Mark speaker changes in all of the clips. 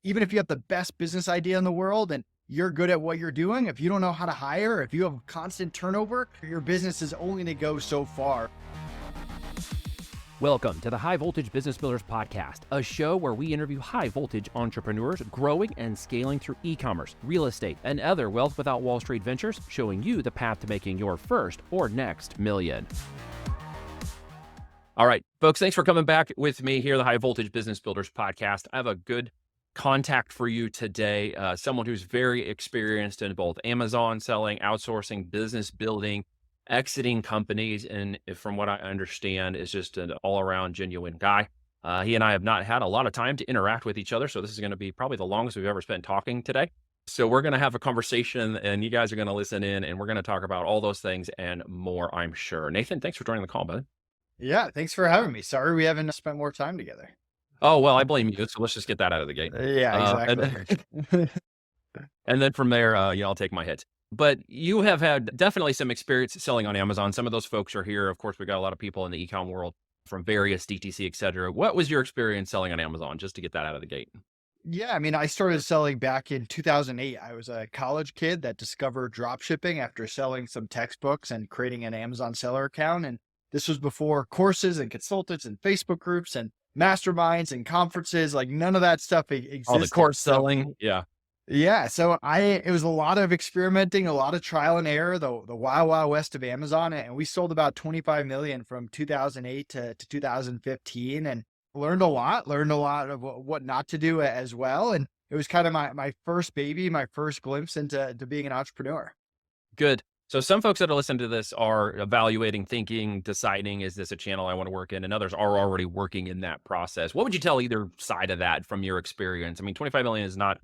Speaker 1: even if you have the best business idea in the world and you're good at what you're doing, if you don't know how to hire, if you have constant turnover, your business is only going to go so far.
Speaker 2: Welcome to the High Voltage Business Builders Podcast, a show where we interview high voltage entrepreneurs growing and scaling through e-commerce, real estate, and other wealth without Wall Street ventures, showing you the path to making your first or next million. All right, folks, thanks for coming back with me here, the High Voltage Business Builders Podcast. I have a good contact for you today, someone who's very experienced in both Amazon selling, outsourcing, business building, exiting companies, and from what I understand is just an all-around genuine guy. He and I have not had a lot of time to interact with each other, so this is going to be probably the longest we've ever spent talking today. So we're going to have a conversation, and you guys are going to listen in, and we're going to talk about all those things and more, I'm sure. Nathan, thanks for joining the call, bud.
Speaker 1: Yeah, thanks for having me. Sorry we haven't spent more time together.
Speaker 2: Oh, well, I blame you, so let's just get that out of the gate.
Speaker 1: Yeah, exactly.
Speaker 2: And then from there, I'll take my hit. But you have had definitely some experience selling on Amazon. Some of those folks are here. Of course, we got a lot of people in the e-com world from various DTC, et cetera. What was your experience selling on Amazon, just to get that out of the gate?
Speaker 1: Yeah, I mean, I started selling back in 2008. I was a college kid that discovered drop shipping after selling some textbooks and creating an Amazon seller account. And this was before courses and consultants and Facebook groups and masterminds and conferences. Like none of that stuff existed.
Speaker 2: All the course selling. Yeah.
Speaker 1: Yeah. So it was a lot of experimenting, a lot of trial and error, the wild, wild west of Amazon. And we sold about 25 million from 2008 to 2015 and learned a lot of what not to do as well. And it was kind of my first baby, my first glimpse into being an entrepreneur.
Speaker 2: Good. So some folks that are listening to this are evaluating, thinking, deciding, is this a channel I want to work in? And others are already working in that process. What would you tell either side of that from your experience? I mean, 25 million is not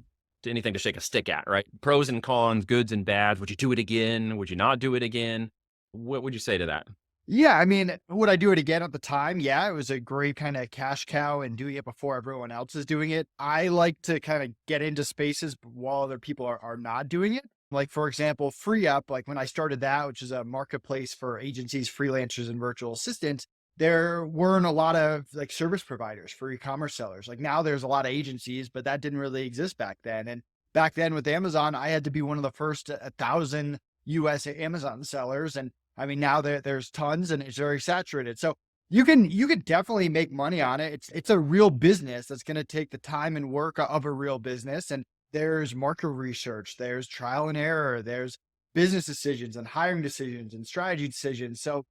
Speaker 2: anything to shake a stick at, right? Pros and cons, goods and bads. Would you do it again? Would you not do it again? What would you say to that?
Speaker 1: Yeah, I mean, would I do it again at the time? Yeah, it was a great kind of cash cow and doing it before everyone else is doing it. I like to kind of get into spaces while other people are not doing it. Like, for example, FreeUp, like when I started that, which is a marketplace for agencies, freelancers, and virtual assistants, there weren't a lot of like service providers for e-commerce sellers. Like now there's a lot of agencies, but that didn't really exist back then. And back then with Amazon, I had to be one of the first 1,000 US Amazon sellers. And I mean, now there's tons and it's very saturated. So you can definitely make money on it. It's a real business that's going to take the time and work of a real business. And there's market research, there's trial and error, there's business decisions and hiring decisions and strategy decisions. So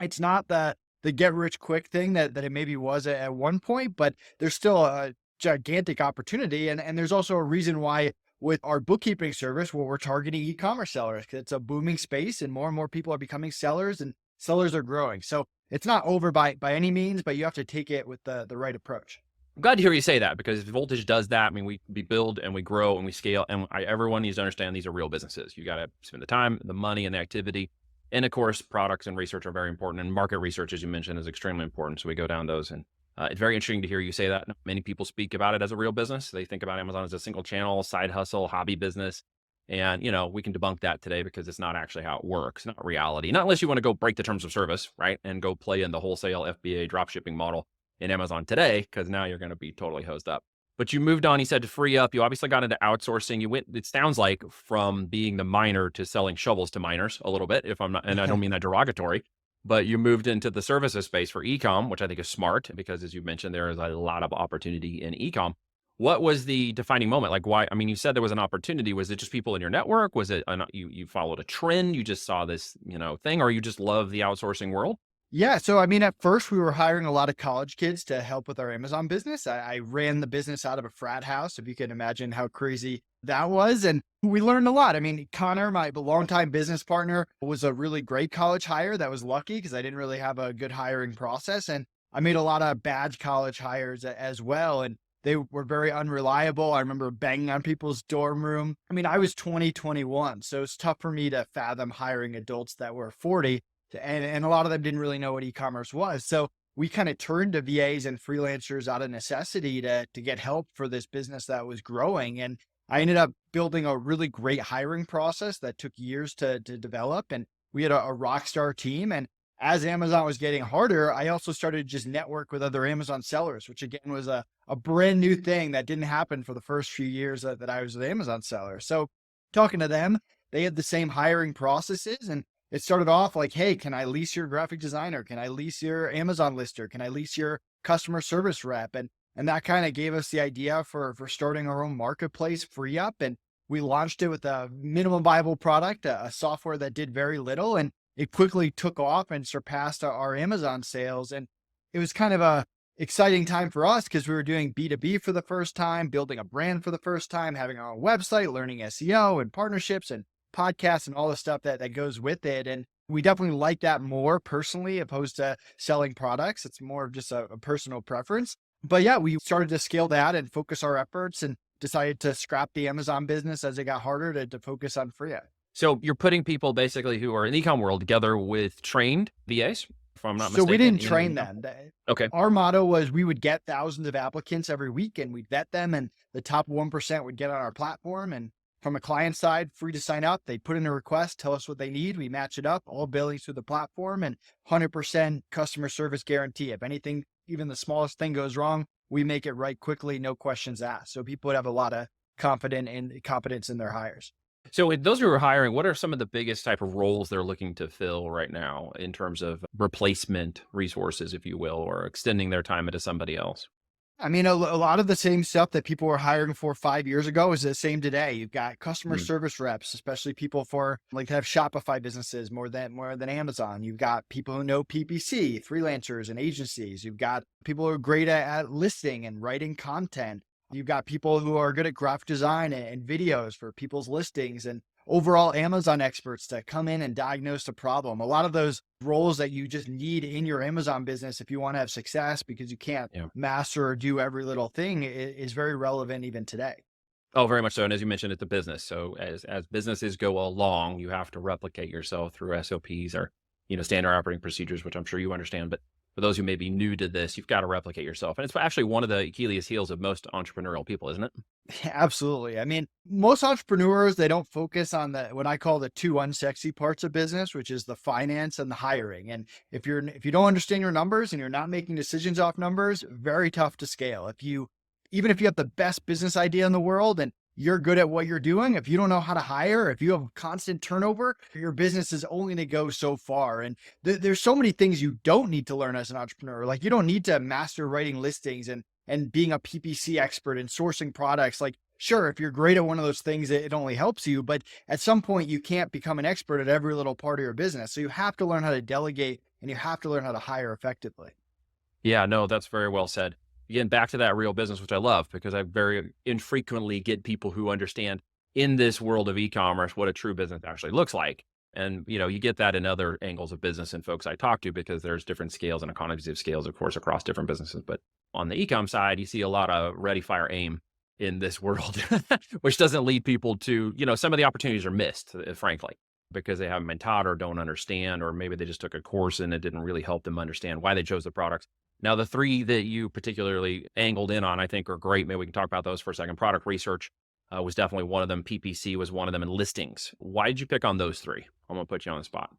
Speaker 1: it's not the get rich quick thing that it maybe was at one point, but there's still a gigantic opportunity. And there's also a reason why with our bookkeeping service, where we're targeting e-commerce sellers, 'cause it's a booming space and more people are becoming sellers and sellers are growing. So it's not over by any means, but you have to take it with the right approach.
Speaker 2: I'm glad to hear you say that, because Voltage does that. I mean, we build and we grow and we scale, and everyone needs to understand these are real businesses. You got to spend the time, the money, and the activity. And of course, products and research are very important. And market research, as you mentioned, is extremely important. So we go down those. And it's very interesting to hear you say that. Many people speak about it as a real business. They think about Amazon as a single channel, side hustle, hobby business. And, we can debunk that today because it's not actually how it works, not reality. Not unless you want to go break the terms of service, right? And go play in the wholesale FBA dropshipping model in Amazon today, because now you're going to be totally hosed up. But you moved on, you said, to FreeUp. You obviously got into outsourcing. You went, it sounds like, from being the miner to selling shovels to miners a little bit, if I'm not, and I don't mean that derogatory, but you moved into the services space for e-com, which I think is smart because, as you mentioned, there is a lot of opportunity in e-com. What was the defining moment? Like, why? I mean, you said there was an opportunity. Was it just people in your network? Was it you followed a trend? You just saw this, thing, or you just love the outsourcing world?
Speaker 1: Yeah. So, I mean, at first we were hiring a lot of college kids to help with our Amazon business. I ran the business out of a frat house, if you can imagine how crazy that was. And we learned a lot. I mean, Connor, my longtime business partner, was a really great college hire. That was lucky because I didn't really have a good hiring process. And I made a lot of bad college hires as well. And they were very unreliable. I remember banging on people's dorm room. I mean, I was 21. So it's tough for me to fathom hiring adults that were 40. And a lot of them didn't really know what e-commerce was. So we kind of turned to VAs and freelancers out of necessity to get help for this business that was growing. And I ended up building a really great hiring process that took years to develop. And we had a rock star team. And as Amazon was getting harder, I also started to just network with other Amazon sellers, which again was a brand new thing that didn't happen for the first few years that I was an Amazon seller. So talking to them, they had the same hiring processes. And it started off like, hey, can I lease your graphic designer? Can I lease your Amazon lister? Can I lease your customer service rep? And that kind of gave us the idea for starting our own marketplace, Free Up. And we launched it with a minimum viable product, a software that did very little. And it quickly took off and surpassed our Amazon sales. And it was kind of a exciting time for us because we were doing B2B for the first time, building a brand for the first time, having our own website, learning SEO and partnerships and podcasts and all the stuff that goes with it. And we definitely like that more personally, opposed to selling products. It's more of just a personal preference. But yeah, we started to scale that and focus our efforts and decided to scrap the Amazon business as it got harder to focus on Free Up.
Speaker 2: So you're putting people basically who are in the e-com world together with trained VAs, if I'm not
Speaker 1: So we
Speaker 2: mistaken.
Speaker 1: didn't train them.
Speaker 2: Okay.
Speaker 1: Our motto was we would get thousands of applicants every week and we'd vet them, and the top 1% would get on our platform. And from a client side, free to sign up. They put in a request, tell us what they need. We match it up, all billings through the platform, and 100% customer service guarantee. If anything, even the smallest thing goes wrong, we make it right quickly, no questions asked. So people would have a lot of confidence in their hires.
Speaker 2: So with those who are hiring, what are some of the biggest type of roles they're looking to fill right now in terms of replacement resources, if you will, or extending their time into somebody else?
Speaker 1: I mean, a lot of the same stuff that people were hiring for 5 years ago is the same today. You've got customer
Speaker 2: Mm.
Speaker 1: service reps, especially people for like to have Shopify businesses more than Amazon. You've got people who know PPC, freelancers and agencies. You've got people who are great at listing and writing content. You've got people who are good at graphic design and videos for people's listings, and overall Amazon experts to come in and diagnose the problem. A lot of those roles that you just need in your Amazon business if you want to have success because you can't
Speaker 2: Yeah.
Speaker 1: master or do every little thing is very relevant even today.
Speaker 2: Oh, very much so. And as you mentioned, it's a business. So as businesses go along, you have to replicate yourself through SOPs or, standard operating procedures, which I'm sure you understand. But for those who may be new to this, you've got to replicate yourself. And it's actually one of the Achilles heels of most entrepreneurial people, isn't it?
Speaker 1: Absolutely. I mean, most entrepreneurs, they don't focus on what I call the two unsexy parts of business, which is the finance and the hiring. And if you don't understand your numbers and you're not making decisions off numbers, very tough to scale. Even if you have the best business idea in the world and you're good at what you're doing, if you don't know how to hire, if you have constant turnover, your business is only going to go so far. And there's so many things you don't need to learn as an entrepreneur. Like you don't need to master writing listings and being a PPC expert and sourcing products. Like, sure, if you're great at one of those things, it only helps you. But at some point, you can't become an expert at every little part of your business. So you have to learn how to delegate and you have to learn how to hire effectively.
Speaker 2: Yeah, no, that's very well said. Again, back to that real business, which I love because I very infrequently get people who understand in this world of e-commerce what a true business actually looks like. And, you get that in other angles of business and folks I talk to because there's different scales and economies of scales, of course, across different businesses. But on the e-com side, you see a lot of ready, fire, aim in this world, which doesn't lead people to, some of the opportunities are missed, frankly, because they haven't been taught or don't understand, or maybe they just took a course and it didn't really help them understand why they chose the products. Now, the three that you particularly angled in on, I think are great. Maybe we can talk about those for a second. Product research was definitely one of them. PPC was one of them, and listings. Why did you pick on those three? I'm going to put you on the spot.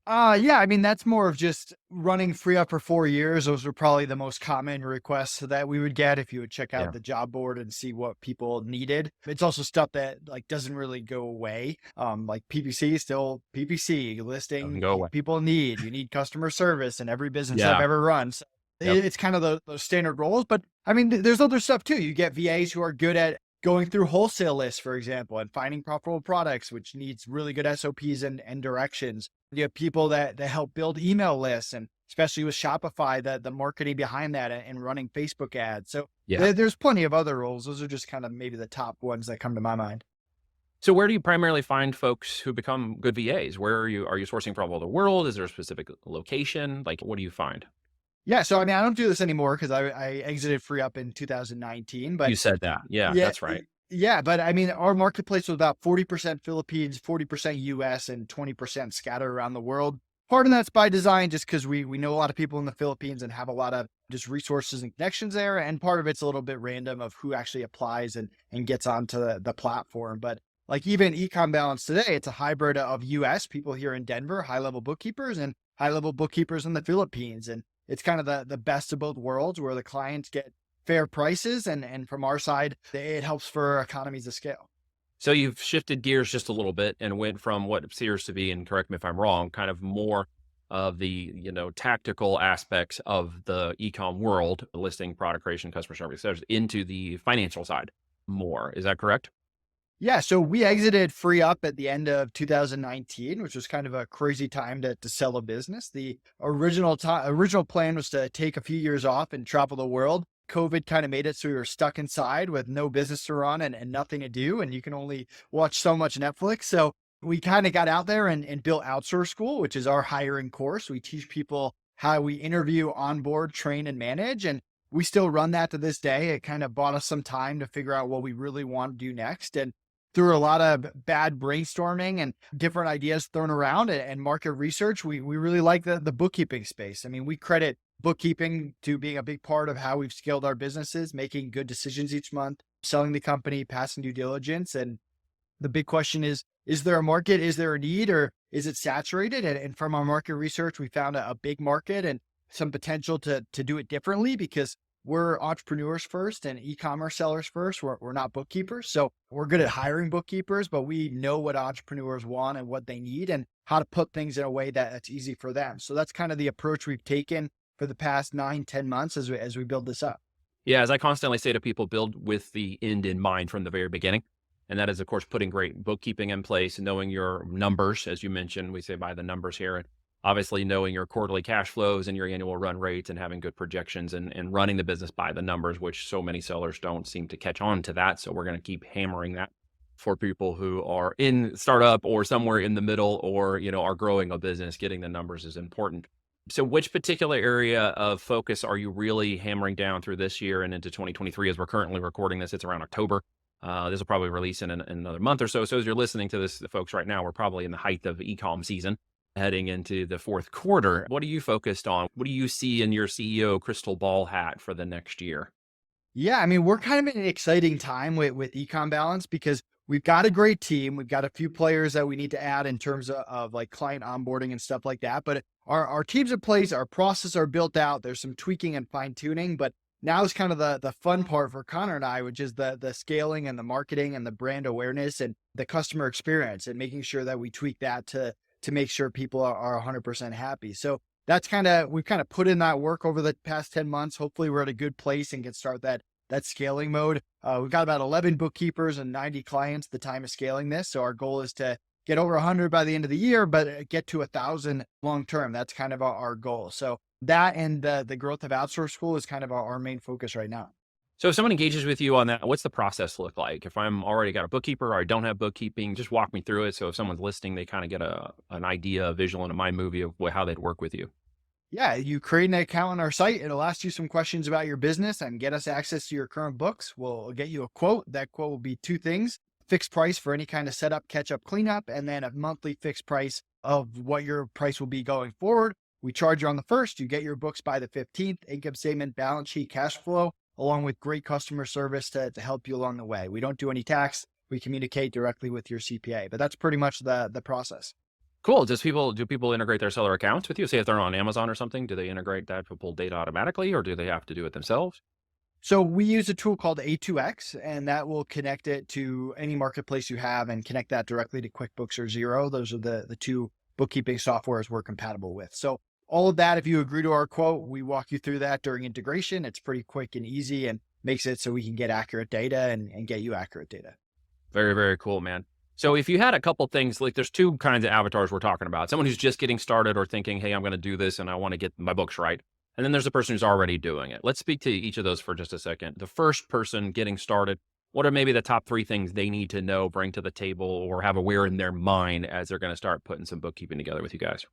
Speaker 1: Yeah, I mean, that's more of just running Free Up for 4 years. Those were probably the most common requests that we would get if you would check
Speaker 2: Yeah.
Speaker 1: out the job board and see what people needed. It's also stuff that like doesn't really go away. Like PPC is still PPC
Speaker 2: Doesn't
Speaker 1: listing
Speaker 2: go away.
Speaker 1: people need. You need customer service in every business I've
Speaker 2: Yeah.
Speaker 1: ever run. So
Speaker 2: Yep.
Speaker 1: it's kind of those standard roles, but I mean, there's other stuff too. You get VAs who are good at going through wholesale lists, for example, and finding profitable products, which needs really good SOPs and directions. You have people that help build email lists, and especially with Shopify, the marketing behind that and running Facebook ads. So
Speaker 2: Yeah.
Speaker 1: there's plenty of other roles. Those are just kind of maybe the top ones that come to my mind.
Speaker 2: So where do you primarily find folks who become good VAs? Where are you sourcing from all over the world? Is there a specific location? Like, what do you find?
Speaker 1: Yeah. So, I mean, I don't do this anymore because I exited Free Up in 2019, but
Speaker 2: You said that. Yeah,
Speaker 1: yeah,
Speaker 2: that's right.
Speaker 1: yeah, but I mean, our marketplace was about 40% Philippines, 40% US, and 20% scattered around the world. Part of that's by design, just because we know a lot of people in the Philippines and have a lot of just resources and connections there. And part of it's a little bit random of who actually applies and gets onto the platform. But like even Ecom Balance today, it's a hybrid of US people here in Denver, high level bookkeepers, and high level bookkeepers in the Philippines. And it's kind of the best of both worlds where the clients get fair prices. And from our side, it helps for economies of scale.
Speaker 2: So you've shifted gears just a little bit and went from what appears to be, and correct me if I'm wrong, kind of more of the, tactical aspects of the e-com world, listing, product creation, customer service, into the financial side more. Is that correct?
Speaker 1: Yeah, so we exited Free Up at the end of 2019, which was kind of a crazy time to sell a business. The original plan was to take a few years off and travel the world. COVID kind of made it so we were stuck inside with no business to run and nothing to do, and you can only watch so much Netflix. So we kind of got out there and built Outsource School, which is our hiring course. We teach people how we interview, onboard, train, and manage. And we still run that to this day. It kind of bought us some time to figure out what we really want to do next. And through a lot of bad brainstorming and different ideas thrown around and market research, we really like the bookkeeping space. I mean, we credit bookkeeping to being a big part of how we've scaled our businesses, making good decisions each month, selling the company, passing due diligence. And the big question is there a market? Is there a need, or is it saturated? And from our market research, we found a big market and some potential to do it differently, because we're entrepreneurs first and e-commerce sellers first. We're not bookkeepers. So we're good at hiring bookkeepers, but we know what entrepreneurs want and what they need and how to put things in a way that's easy for them. So that's kind of the approach we've taken for the past 9, 10 months as we build this up.
Speaker 2: Yeah, as I constantly say to people, build with the end in mind from the very beginning. And that is, of course, putting great bookkeeping in place, knowing your numbers. As you mentioned, we say by the numbers here. And obviously knowing your quarterly cash flows and your annual run rates and having good projections and running the business by the numbers, which so many sellers don't seem to catch on to that. So we're going to keep hammering that for people who are in startup or somewhere in the middle, or, are growing a business. Getting the numbers is important. So which particular area of focus are you really hammering down through this year and into 2023? As we're currently recording this, it's around October. This will probably release in another month or so. So as you're listening to this, folks, right now, we're probably in the height of e-com season, heading into the fourth quarter. What are you focused on? What do you see in your CEO crystal ball hat for the next year?
Speaker 1: Yeah, I mean, we're kind of in an exciting time with Ecom Balance, because we've got a great team. We've got a few players that we need to add in terms of like client onboarding and stuff like that. But our team's in place, our processes are built out. There's some tweaking and fine tuning, but now is kind of the fun part for Connor and I, which is the scaling and the marketing and the brand awareness and the customer experience, and making sure that we tweak that to make sure people are 100% happy. So that's we've kind of put in that work over the past 10 months. Hopefully we're at a good place and can start that scaling mode. We've got about 11 bookkeepers and 90 clients at the time of scaling this. So our goal is to get over 100 by the end of the year, but get to 1,000 long term. That's kind of our goal. So that and the growth of Outsource School is kind of our main focus right now.
Speaker 2: So if someone engages with you on that, what's the process look like? If I'm already got a bookkeeper or I don't have bookkeeping, just walk me through it. So if someone's listening, they kind of get an idea, a visual, and a mind movie of how they'd work with you.
Speaker 1: Yeah, you create an account on our site. It'll ask you some questions about your business and get us access to your current books. We'll get you a quote. That quote will be two things: fixed price for any kind of setup, catch up, cleanup, and then a monthly fixed price of what your price will be going forward. We charge you on the first. You get your books by the 15th, income statement, balance sheet, cash flow, along with great customer service to help you along the way. We don't do any tax. We communicate directly with your CPA, but that's pretty much the process.
Speaker 2: Cool. Do people integrate their seller accounts with you? Say if they're on Amazon or something, do they integrate that to pull data automatically, or do they have to do it themselves?
Speaker 1: So we use a tool called A2X, and that will connect it to any marketplace you have and connect that directly to QuickBooks or Xero. Those are the two bookkeeping softwares we're compatible with. So all of that, if you agree to our quote, we walk you through that during integration. It's pretty quick and easy and makes it so we can get accurate data and get you accurate data.
Speaker 2: Very, very cool, man. So if you had a couple things, like there's two kinds of avatars we're talking about. Someone who's just getting started or thinking, hey, I'm going to do this and I want to get my books right. And then there's a person who's already doing it. Let's speak to each of those for just a second. The first person getting started, what are maybe the top three things they need to know, bring to the table, or have aware in their mind as they're going to start putting some bookkeeping together with you guys?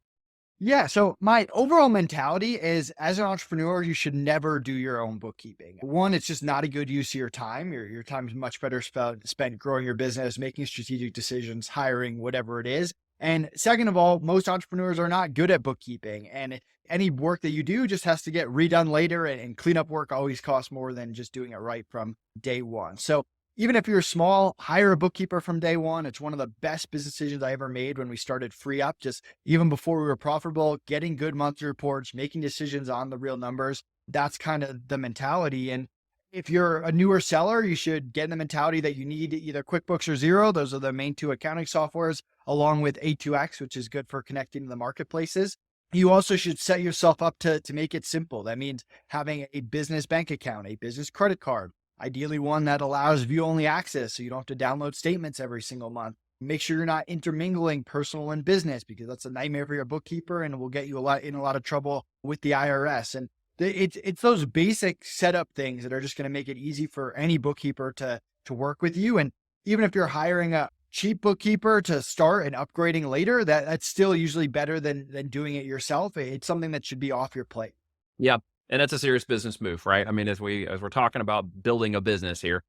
Speaker 1: Yeah. So my overall mentality is, as an entrepreneur, you should never do your own bookkeeping. One, it's just not a good use of your time. Your time is much better spent growing your business, making strategic decisions, hiring, whatever it is. And second of all, most entrepreneurs are not good at bookkeeping, and any work that you do just has to get redone later, and cleanup work always costs more than just doing it right from day one. So even if you're small, hire a bookkeeper from day one. It's one of the best business decisions I ever made when we started Free Up, just even before we were profitable, getting good monthly reports, making decisions on the real numbers. That's kind of the mentality. And if you're a newer seller, you should get in the mentality that you need either QuickBooks or Xero. Those are the main two accounting softwares, along with A2X, which is good for connecting to the marketplaces. You also should set yourself up to make it simple. That means having a business bank account, a business credit card, ideally one that allows view-only access so you don't have to download statements every single month. Make sure you're not intermingling personal and business, because that's a nightmare for your bookkeeper and will get you in a lot of trouble with the IRS. And it's those basic setup things that are just going to make it easy for any bookkeeper to work with you. And even if you're hiring a cheap bookkeeper to start and upgrading later, that's still usually better than doing it yourself. It's something that should be off your plate.
Speaker 2: Yeah. And that's a serious business move, right? I mean, as we're talking about building a business here,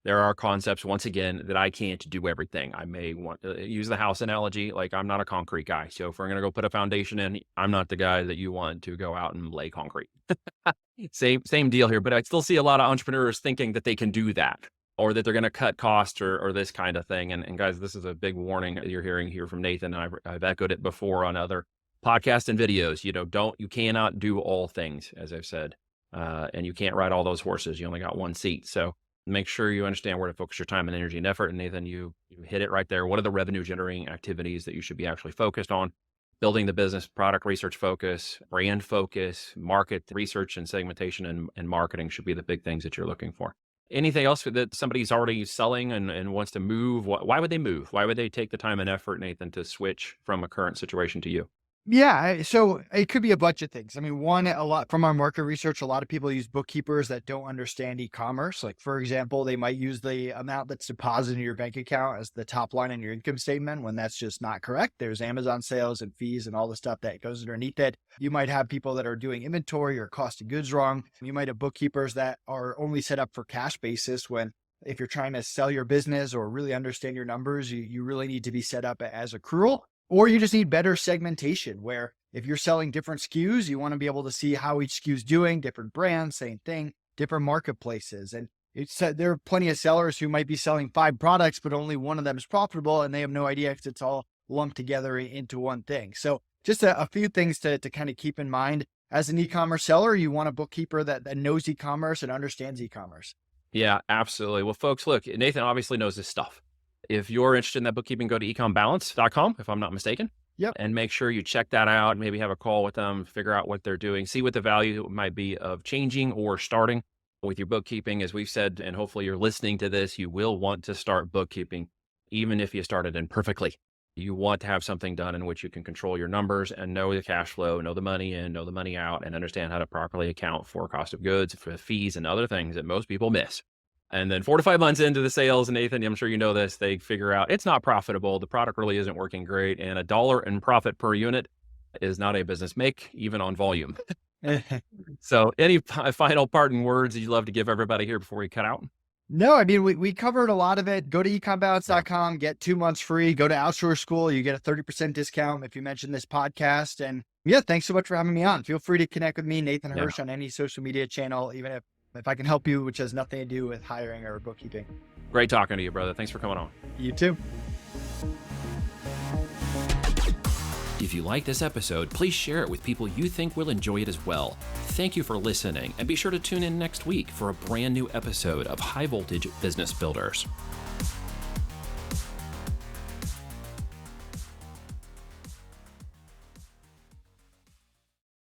Speaker 2: there are concepts, once again, that I can't do everything. I may want to use the house analogy. Like, I'm not a concrete guy. So if we're going to go put a foundation in, I'm not the guy that you want to go out and lay concrete. Same deal here. But I still see a lot of entrepreneurs thinking that they can do that, or that they're going to cut costs or this kind of thing. And guys, this is a big warning that you're hearing here from Nathan. I've echoed it before on other podcasts and videos. You cannot do all things, as I've said, and you can't ride all those horses. You only got one seat. So make sure you understand where to focus your time and energy and effort. And Nathan, you hit it right there. What are the revenue generating activities that you should be actually focused on? Building the business, product research focus, brand focus, market research and segmentation and marketing should be the big things that you're looking for. Anything else that somebody's already selling and wants to move? Why would they move? Why would they take the time and effort, Nathan, to switch from a current situation to you?
Speaker 1: Yeah, so it could be a bunch of things. I mean, one, a lot from our market research, a lot of people use bookkeepers that don't understand e-commerce. Like, for example, they might use the amount that's deposited in your bank account as the top line in your income statement, when that's just not correct. There's Amazon sales and fees and all the stuff that goes underneath it. You might have people that are doing inventory or cost of goods wrong. You might have bookkeepers that are only set up for cash basis, when if you're trying to sell your business or really understand your numbers, you really need to be set up as accrual. Or you just need better segmentation, where if you're selling different SKUs, you want to be able to see how each SKU is doing, different brands, same thing, different marketplaces. And there are plenty of sellers who might be selling 5 products, but only one of them is profitable, and they have no idea because it's all lumped together into one thing. So just a few things to kind of keep in mind. As an e-commerce seller, you want a bookkeeper that knows e-commerce and understands e-commerce.
Speaker 2: Yeah, absolutely. Well, folks, look, Nathan obviously knows this stuff. If you're interested in that bookkeeping, go to ecombalance.com, if I'm not mistaken.
Speaker 1: Yep.
Speaker 2: And make sure you check that out. Maybe have a call with them, figure out what they're doing, see what the value might be of changing or starting with your bookkeeping. As we've said, and hopefully you're listening to this, you will want to start bookkeeping, even if you started imperfectly. You want to have something done in which you can control your numbers and know the cash flow, know the money in, know the money out, and understand how to properly account for cost of goods, for fees, and other things that most people miss. And then 4 to 5 months into the sales, Nathan, I'm sure you know this, they figure out it's not profitable. The product really isn't working great. And $1 in profit per unit is not a business make, even on volume. So any final parting words that you'd love to give everybody here before we cut out?
Speaker 1: No, I mean, we covered a lot of it. Go to ecombalance.com, get 2 months free. Go to Outsource School. You get a 30% discount if you mention this podcast. And yeah, thanks so much for having me on. Feel free to connect with me, Nathan Hirsch, on any social media channel, even if I can help you, which has nothing to do with hiring or bookkeeping.
Speaker 2: Great talking to you, brother. Thanks for coming on.
Speaker 1: You too.
Speaker 2: If you like this episode, please share it with people you think will enjoy it as well. Thank you for listening, and be sure to tune in next week for a brand new episode of High Voltage Business Builders.